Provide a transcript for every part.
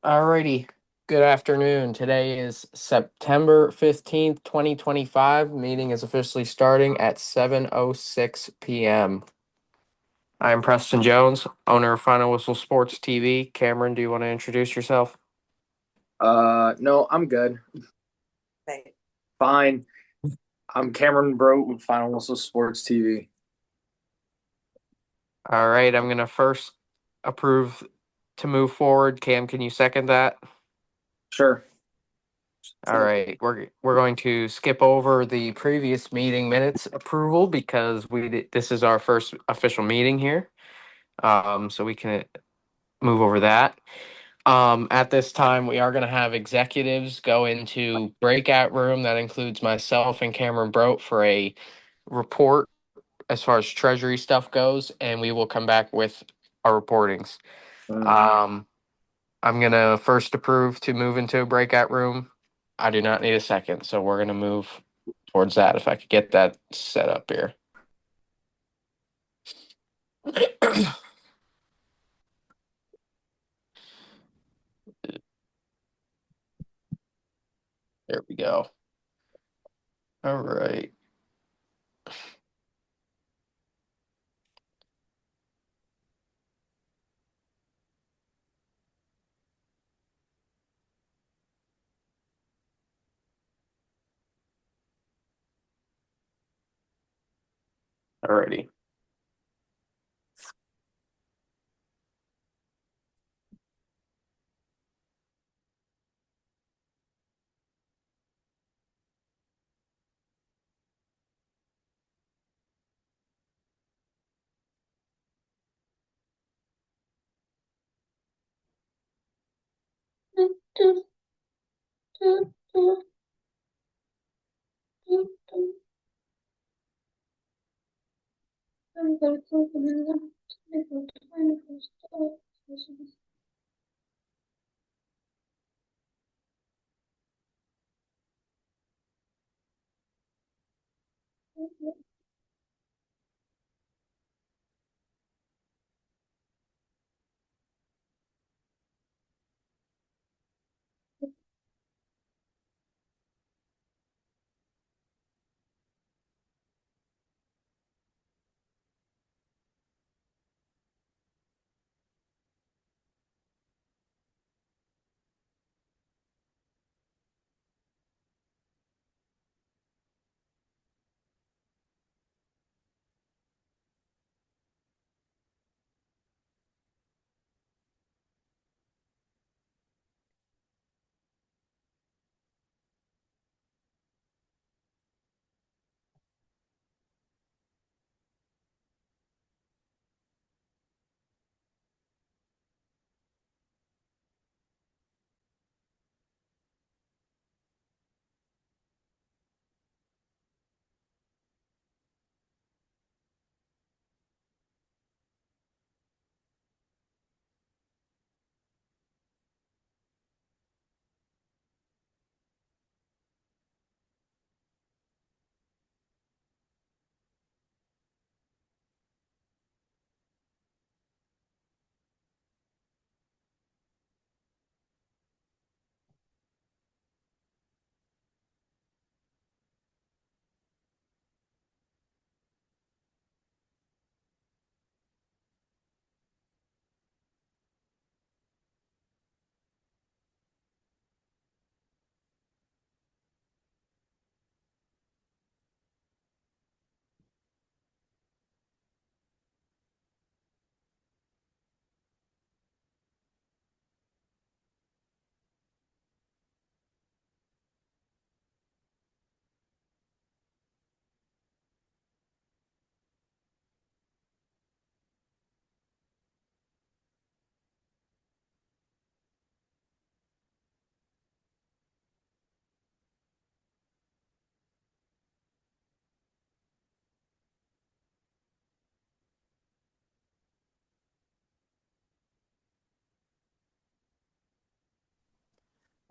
Alrighty. Good afternoon. Today is September 15th, 2025. Meeting is officially starting at 7:06 p.m. I'm Preston Jones, owner of Final Whistle Sports TV. Cameron, do you want to introduce yourself? No, I'm good. Right. Fine. I'm Cameron Brodt with FinalWhistle Sports TV. All right, I'm going to first approve to move forward. Cam, can you second that? Sure. All right, we're going to skip over the previous meeting minutes approval because this is our first official meeting here. So we can move over that. At this time, we are going to have executives go into breakout room. That includes myself and Cameron Brodt for a report as far as treasury stuff goes, and we will come back with our reportings. Um, I'm going to first approve to move into a breakout room. I do not need a second, so we're going to move towards that if I could get that set up here. There we go. All right. Alrighty.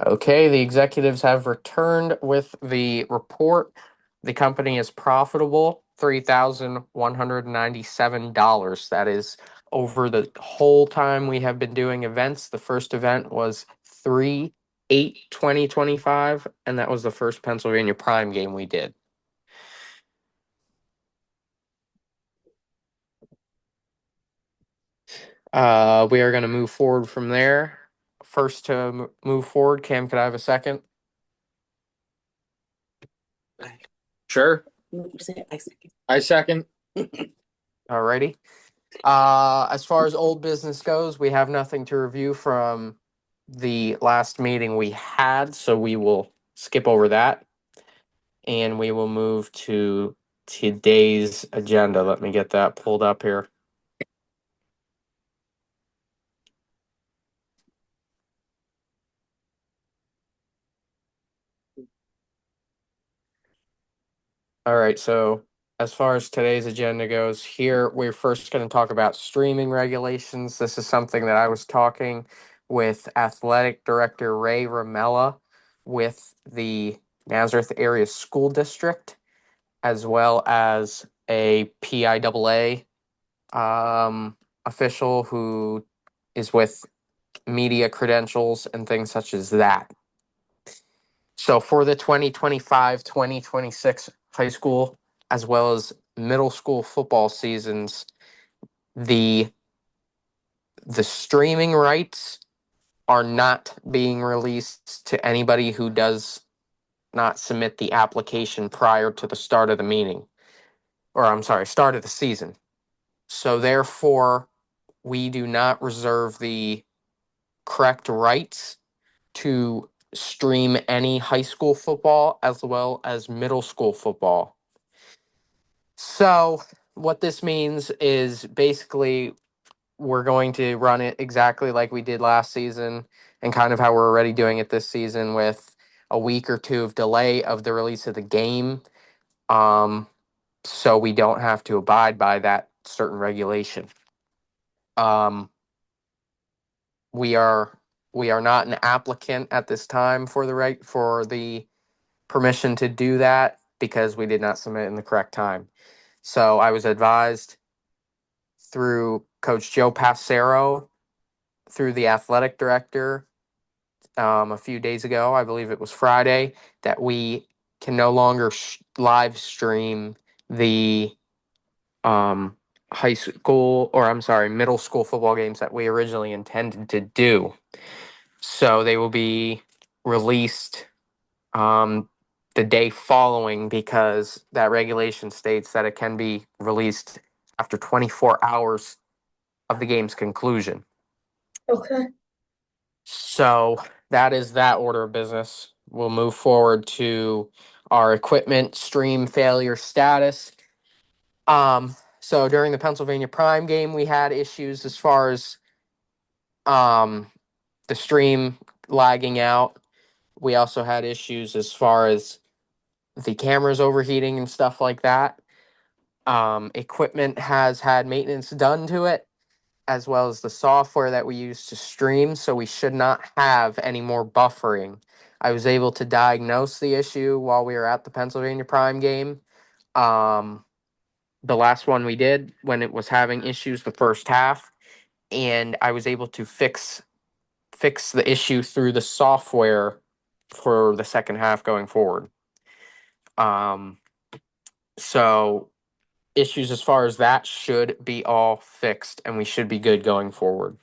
Okay, the executives have returned with the report. The company is profitable, $3,197. That is over the whole time we have been doing events. The first event was 3/8/2025, and that was the first Pennsylvania Prime game we did. We are going to move forward from there. First to move forward, Cam, could I have a second? Sure. I second. Alrighty. As far as old business goes, we have nothing to review from the last meeting we had, so we will skip over that. And we will move to today's agenda. Let me get that pulled up here. All right, so as far as today's agenda goes, here we're first going to talk about streaming regulations. This is something that I was talking with Athletic Director Ray Ramella with the Nazareth Area School District, as well as a PIAA official who is with media credentials and things such as that. So for the 2025-2026 high school as well as middle school football seasons, the streaming rights are not being released to anybody who does not submit the application prior to the start of the meeting. Or I'm sorry, start of the season. So therefore, we do not reserve the correct rights to stream any high school football as well as middle school football. So what this means is basically we're going to run it exactly like we did last season and kind of how we're already doing it this season with a week or two of delay of the release of the game. So we don't have to abide by that certain regulation. Um, we are not an applicant at this time for the permission to do that because we did not submit in the correct time. So I was advised through Coach Joe Passero, through the athletic director, a few days ago, I believe it was Friday, that we can no longer live stream the high school, or I'm sorry, middle school football games that we originally intended to do. So they will be released the day following because that regulation states that it can be released after 24 hours of the game's conclusion. Okay. So that is that order of business. We'll move forward to our equipment stream failure status. So during the Pennsylvania Prime game, we had issues as far as the stream lagging out. We also had issues as far as the cameras overheating and stuff like that. Equipment has had maintenance done to it, as well as the software that we use to stream, so we should not have any more buffering. I was able to diagnose the issue while we were at the Pennsylvania Prime game. The last one we did when it was having issues the first half, and I was able to fix the issue through the software for the second half going forward. So issues as far as that should be all fixed, and we should be good going forward.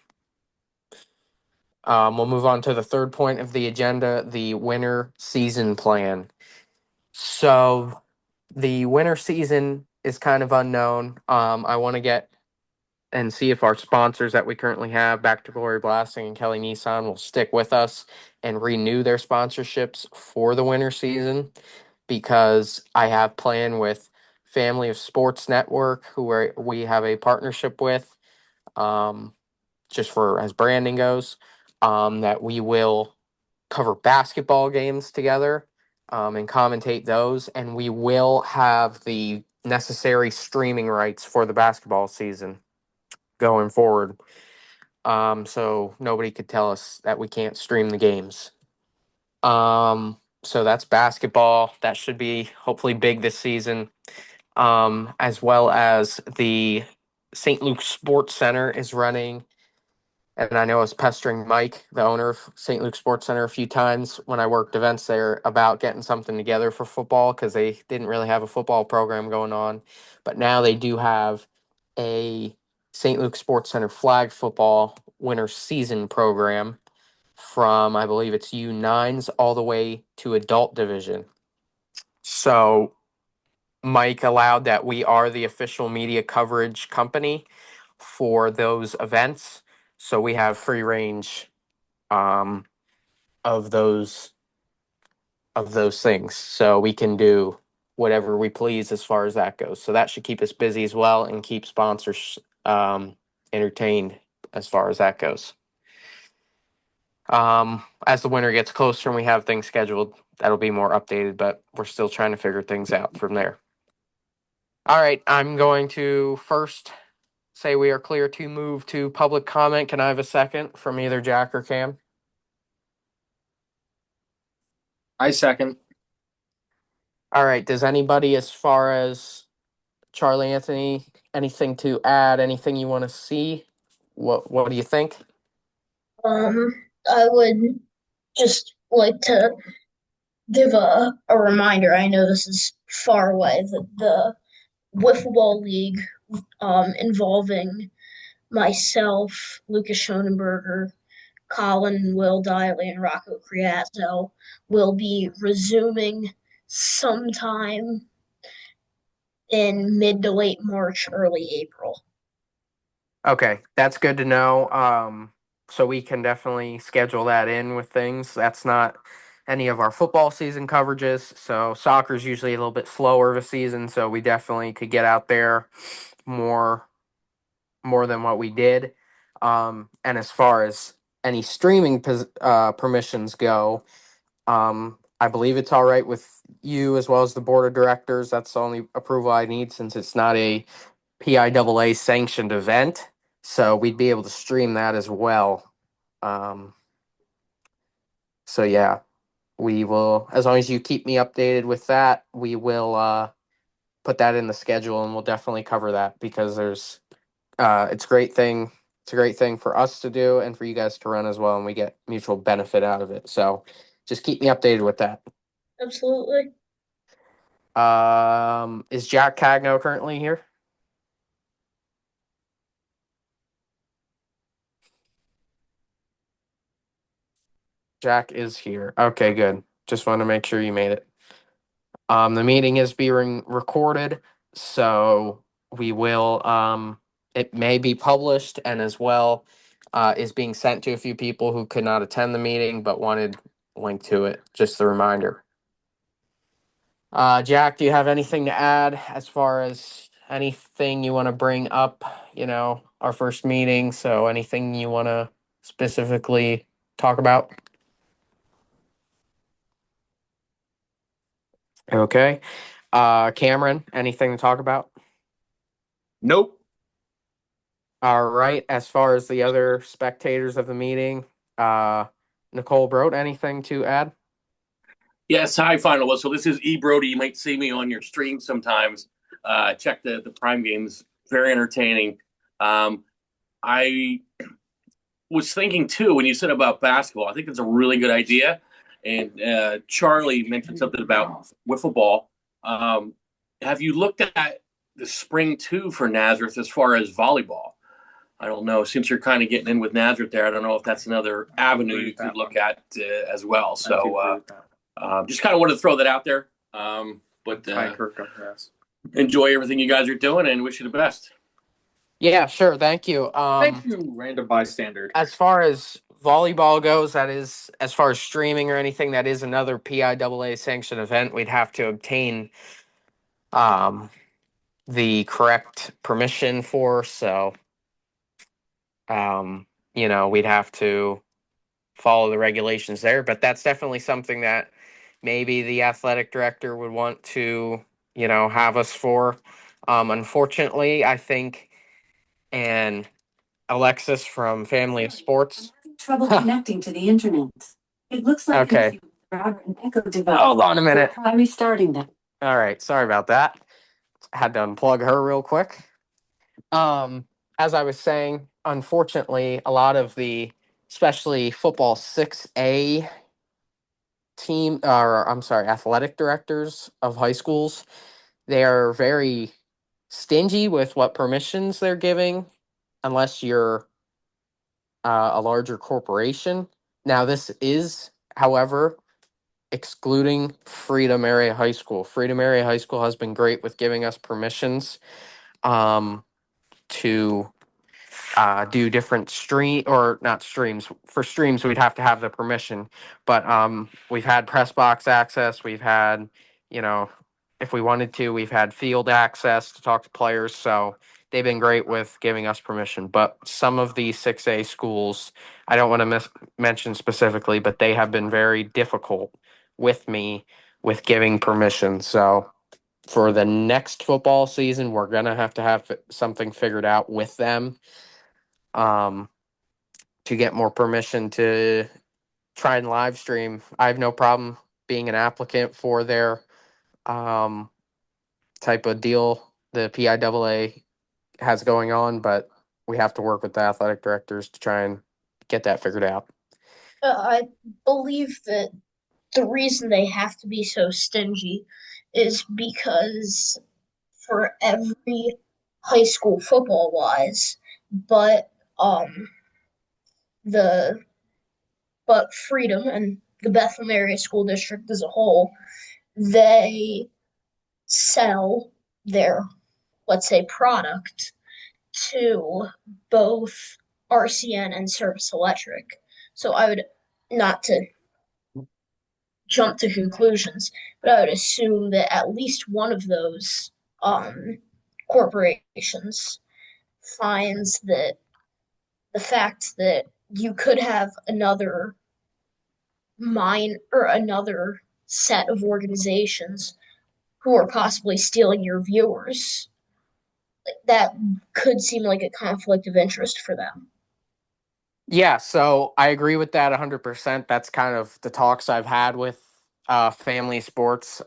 We'll move on to the third point of the agenda, the winter season plan. So the winter season is kind of unknown. I want to get and see if our sponsors that we currently have, Back to Glory Blasting and Kelly Nissan, will stick with us and renew their sponsorships for the winter season, because I have planned with Family of Sports Network, who we have a partnership with, just for as branding goes, that we will cover basketball games together and commentate those, and we will have the necessary streaming rights for the basketball season going forward. So nobody could tell us that we can't stream the games. So that's basketball. That should be hopefully big this season. As well as the St. Luke Sports Center is running And I know I was pestering Mike, the owner of St. Luke Sports Center, a few times when I worked events there about getting something together for football because they didn't really have a football program going on. But now they do have a St. Luke Sports Center flag football winter season program from, I believe it's U9s all the way to adult division. So Mike allowed that we are the official media coverage company for those events. So we have free range um, of those things. So we can do whatever we please as far as that goes. So that should keep us busy as well and keep sponsors entertained as far as that goes. As the winter gets closer and we have things scheduled, that'll be more updated, but we're still trying to figure things out from there. All right, I'm going to first say we are clear to move to public comment. Can I have a second from either Jack or Cam? I second. All right, does anybody, as far as Charlie Anthony, anything to add? Anything you want to see? What do you think? Um, I would just like to give a reminder. I know this is far away, that the Wiffle Ball League, involving myself, Lucas Schonenberger, Colin Will Diley, and Rocco Criazzo, will be resuming sometime in mid to late March, early April. Okay, that's good to know. So we can definitely schedule that in with things. That's not any of our football season coverages. So soccer's usually a little bit slower of a season, so we definitely could get out there more than what we did. And as far as any streaming permissions go, I believe it's all right with you as well as the board of directors. That's the only approval I need since it's not a PIAA sanctioned event. So we'd be able to stream that as well. Um, so yeah, we will, as long as you keep me updated with that, we will put that in the schedule and we'll definitely cover that because it's a great thing. It's a great thing for us to do and for you guys to run as well, and we get mutual benefit out of it. So just keep me updated with that. Absolutely. Is Jack Cagno currently here? Jack is here. Okay, good. Just want to make sure you made it. The meeting is being recorded, so we will. It may be published, and as well, is being sent to a few people who could not attend the meeting but wanted a link to it. Just a reminder. Jack, do you have anything to add as far as anything you want to bring up? Our first meeting. So anything you want to specifically talk about? Okay. Cameron, anything to talk about? Nope. All right. As far as the other spectators of the meeting, Nichole Brodt, anything to add? Yes, hi, FinalWhistle. This is Brody. You might see me on your stream sometimes. Check the Prime games. Very entertaining. I was thinking, too, when you said about basketball, I think it's a really good idea. And Charlie mentioned something about wiffle ball. Have you looked at the spring, too, for Nazareth as far as volleyball? I don't know. Since you're kind of getting in with Nazareth there, I don't know if that's another avenue you could look at as well. So just kind of wanted to throw that out there. But enjoy everything you guys are doing and wish you the best. Yeah, sure. Thank you. Thank you, random bystander. As far as volleyball goes, that is, as far as streaming or anything, that is another PIAA sanctioned event. We'd have to obtain the correct permission for. So, we'd have to follow the regulations there. But that's definitely something that maybe the athletic director would want to, have us for. Unfortunately, I think, and Alexis from Family of Sports. Trouble connecting to the internet. It looks like Okay. router and echo device. Hold on a minute. Try restarting them. All right. Sorry about that. Had to unplug her real quick. as I was saying, unfortunately, a lot of the, especially football 6A team, or I'm sorry, athletic directors of high schools, they are very stingy with what permissions they're giving, unless you're a larger corporation. Now, this is, however, excluding Freedom Area High School. Freedom Area High School has been great with giving us permissions to do different stream or not streams. For streams, we'd have to have the permission, but we've had press box access. We've had, you know, if we wanted to, we've had field access to talk to players. So they've been great with giving us permission. But some of the 6A schools, I don't want to mention specifically, but they have been very difficult with me with giving permission. So for the next football season, we're gonna have to have something figured out with them um, to get more permission to try and live stream. I have no problem being an applicant for their um, type of deal the PIAA has going on, but we have to work with the athletic directors to try and get that figured out. I believe that the reason they have to be so stingy is because for every high school football wise, but the but Freedom and the Bethlehem Area School District as a whole, they sell their, let's say, product to both RCN and Service Electric. So I would, not to jump to conclusions, but I would assume that at least one of those corporations finds that the fact that you could have another another set of organizations who are possibly stealing your viewers, that could seem like a conflict of interest for them. Yeah, so I agree with that 100%. That's kind of the talks I've had with Family Sports.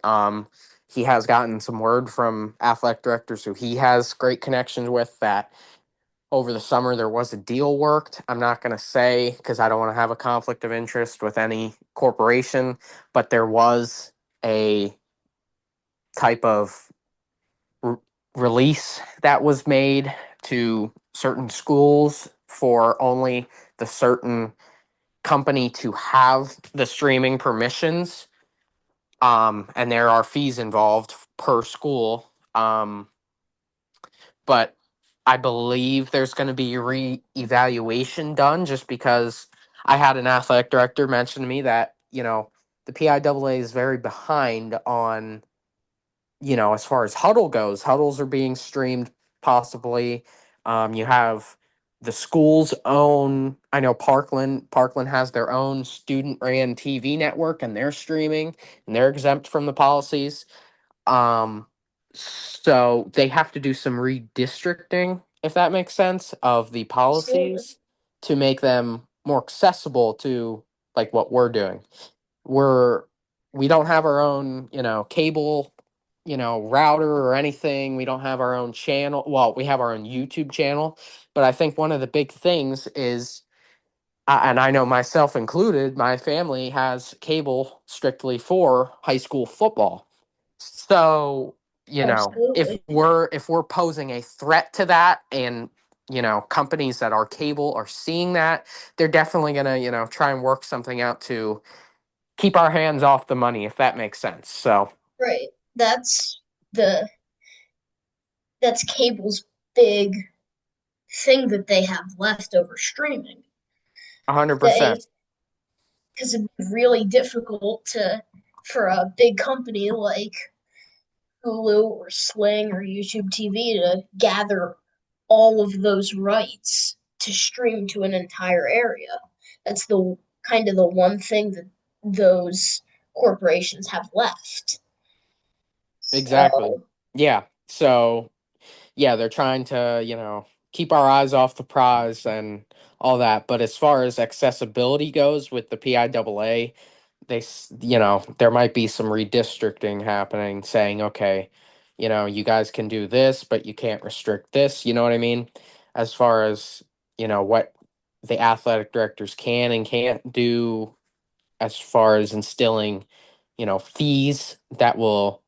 He has gotten some word from athletic directors who he has great connections with that over the summer there was a deal worked. I'm not going to say because I don't want to have a conflict of interest with any corporation, but there was a type of release that was made to certain schools for only the certain company to have the streaming permissions. And there are fees involved per school. But I believe there's going to be a re-evaluation done just because I had an athletic director mention to me that, the PIAA is very behind on, as far as huddle goes. Huddles are being streamed possibly. You have the school's own, I know Parkland has their own student ran TV network and they're streaming and they're exempt from the policies. So they have to do some redistricting, if that makes sense, of the Absolutely. policies to make them more accessible to like what we're doing. We don't have our own, cable, router or anything. We don't have our own channel. Well, we have our own YouTube channel, but I think one of the big things is, and I know myself included, my family has cable strictly for high school football. So, Absolutely. if we're posing a threat to that and, companies that are cable are seeing that, they're definitely going to, try and work something out to keep our hands off the money, if that makes sense. So, Right. The that's cable's big thing that they have left over streaming. 100%. They Because it's really difficult to for a big company like Hulu or Sling or YouTube TV to gather all of those rights to stream to an entire area. That's the kind of the one thing that those corporations have left. Exactly. So, Yeah. So, yeah, they're trying to, keep our eyes off the prize and all that. But as far as accessibility goes with the PIAA, there might be some redistricting happening saying, okay, you guys can do this, but you can't restrict this. You know what I mean? as far as, what the athletic directors can and can't do as far as instilling, fees that will,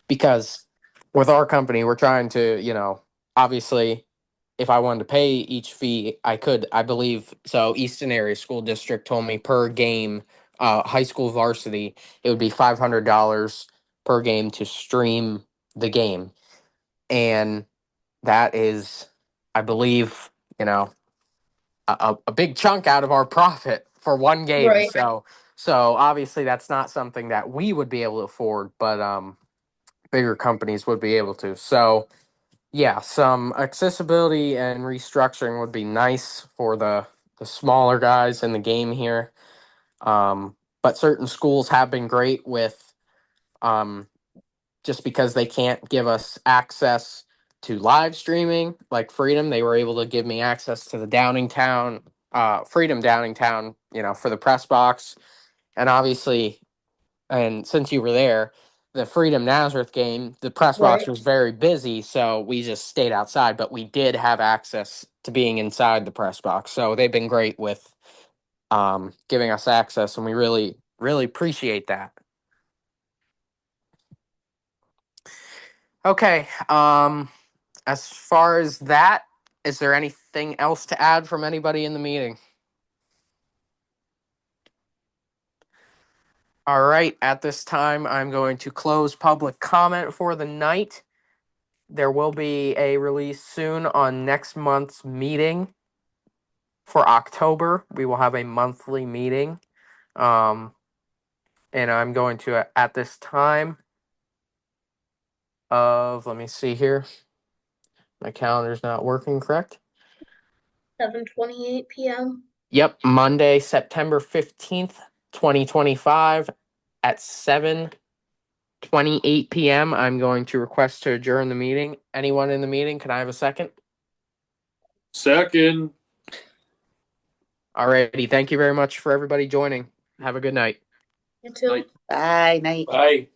because with our company, we're trying to, obviously, if I wanted to pay each fee, I could. I believe so. Easton Area School District told me per game, high school varsity, it would be $500 per game to stream the game, and that is, I believe, a big chunk out of our profit for one game. Right. So obviously that's not something that we would be able to afford, but bigger companies would be able to. So yeah, some accessibility and restructuring would be nice for the smaller guys in the game here. But certain schools have been great with, um, just because they can't give us access to live streaming, like Freedom, they were able to give me access to the Downingtown, Freedom Downingtown, for the press box. And obviously, and since you were there, the Freedom Nazareth game, the press box Right. was very busy, so we just stayed outside, but we did have access to being inside the press box. So they've been great with, giving us access, and we really, really appreciate that. Okay. As far as that, is there anything else to add from anybody in the meeting? All right. At this time, I'm going to close public comment for the night. There will be a release soon on next month's meeting for October. We will have a monthly meeting. And I'm going to, at this time let me see here. My calendar's not working correct. 7:28 p.m. Yep, Monday, September 15th, 2025 at 7:28 p.m. I'm going to request to adjourn the meeting. Anyone in the meeting, can I have a second? Second. Alrighty, thank you very much for everybody joining. Have a good night. You too. Night. Bye, night. Bye.